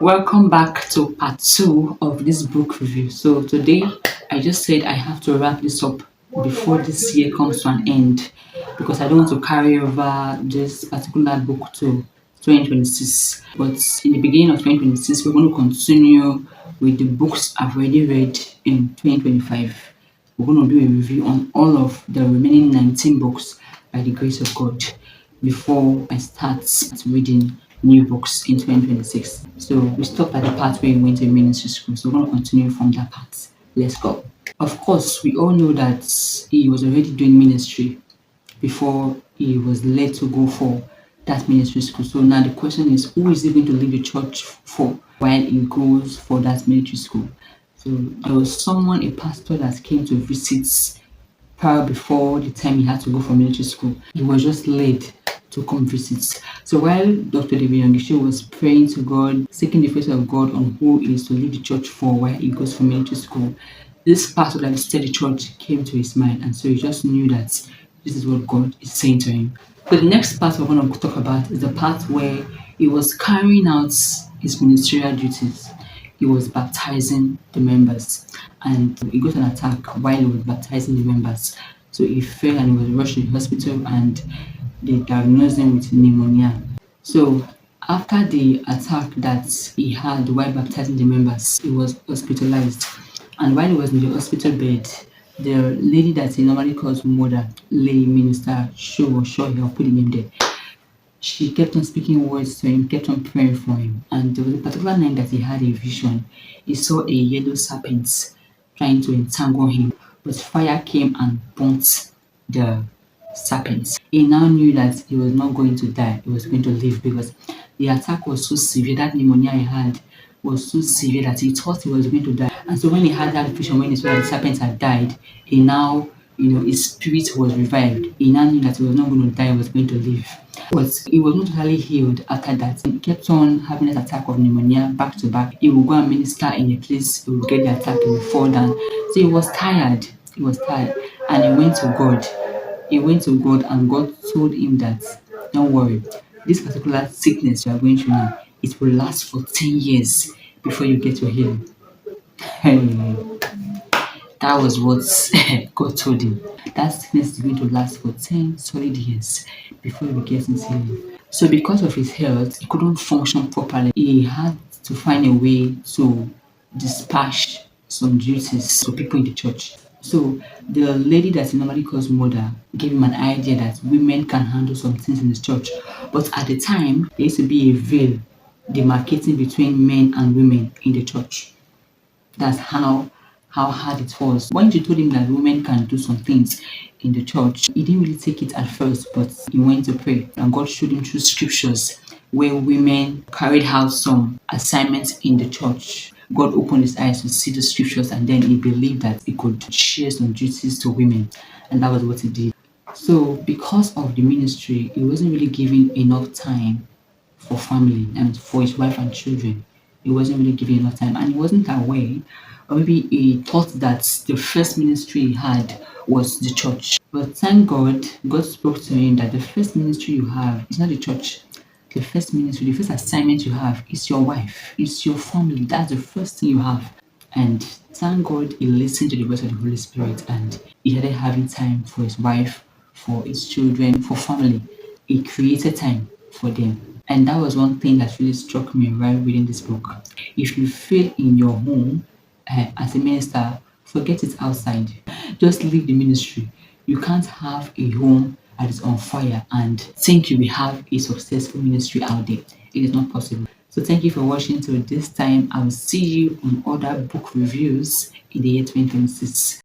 Welcome back to part two of this book review. So today I just said I have to wrap this up before this year comes to an end because I don't want to carry over this particular book to 2026. But in the beginning of 2026, we're going to continue with the books I've already read in 2025. We're going to do a review on all of the remaining 19 books by the grace of God before I start reading new books in 2026. So we stopped at the part where he went to ministry school. So we're going to continue from that part. Let's go. Of course, we all know that he was already doing ministry before he was led to go for that ministry school. So now the question is, who is he going to leave the church for while he goes for that military school? So there was someone, a pastor that came to visit prior before the time he had to go for military school. He was just led to come visit. So while Dr. David Yonggi was praying to God, seeking the face of God on who he is to lead the church for while he goes for military school, this pastor that visited the church came to his mind, and so he just knew that this is what God is saying to him. So the next part we're going to talk about is the part where he was carrying out his ministerial duties. He was baptizing the members, and he got an attack while he was baptizing the members. So he fell and he was rushed to the hospital, and they diagnosed him with pneumonia. So after the attack that he had while baptizing the members, he was hospitalized. And while he was in the hospital bed, the lady that he normally calls mother, lay minister, Show, I'll put the name there. She kept on speaking words to him, kept on praying for him. And there was a particular night that he had a vision. He saw a yellow serpent trying to entangle him, but fire came and burnt the serpent. He now knew that he was not going to die, he was going to live because the attack was so severe, that pneumonia he had was so severe that he thought he was going to die. And so when he had that vision, when he saw that the serpent had died, he now, his spirit was revived. He now knew that he was not going to die, he was going to live. But he was not totally healed after that. He kept on having an attack of pneumonia back to back. He would go and minister in a place, he would get the attack, he would fall down. So he was tired. He was tired. And he went to God. He went to God, and God told him that, don't worry, this particular sickness you are going through now, it will last for 10 years before you get your healing. That was what God told him. That sickness is going to last for 10 solid years before he gets his healing. So because of his health, he couldn't function properly. He had to find a way to dispatch some duties to people in the church. So the lady that he normally calls mother gave him an idea that women can handle some things in his church. But at the time, there used to be a veil demarcating between men and women in the church. That's how hard it was. When you told him that women can do some things in the church, he didn't really take it at first, but he went to pray, and God showed him through scriptures where women carried out some assignments in the church. God opened his eyes to see the scriptures, and then he believed that he could share some duties to women, and that was what he did. So because of the ministry, he wasn't really given enough time for family and for his wife and children. He wasn't really given enough time, and he wasn't aware, or maybe he thought that the first ministry he had was the church. But thank God, God spoke to him that the first ministry you have is not the church. The first ministry, the first assignment you have is your wife, it's your family. That's the first thing you have. And thank God he listened to the voice of the Holy Spirit, and he started having time for his wife, for his children, for family. He created time for them. And that was one thing that really struck me while reading this book. If you fail in your home as a minister, forget it outside. Just leave the ministry. You can't have a home that is on fire and think you will have a successful ministry out there. It is not possible. So thank you for watching till this time. I will see you on other book reviews in the year 2026.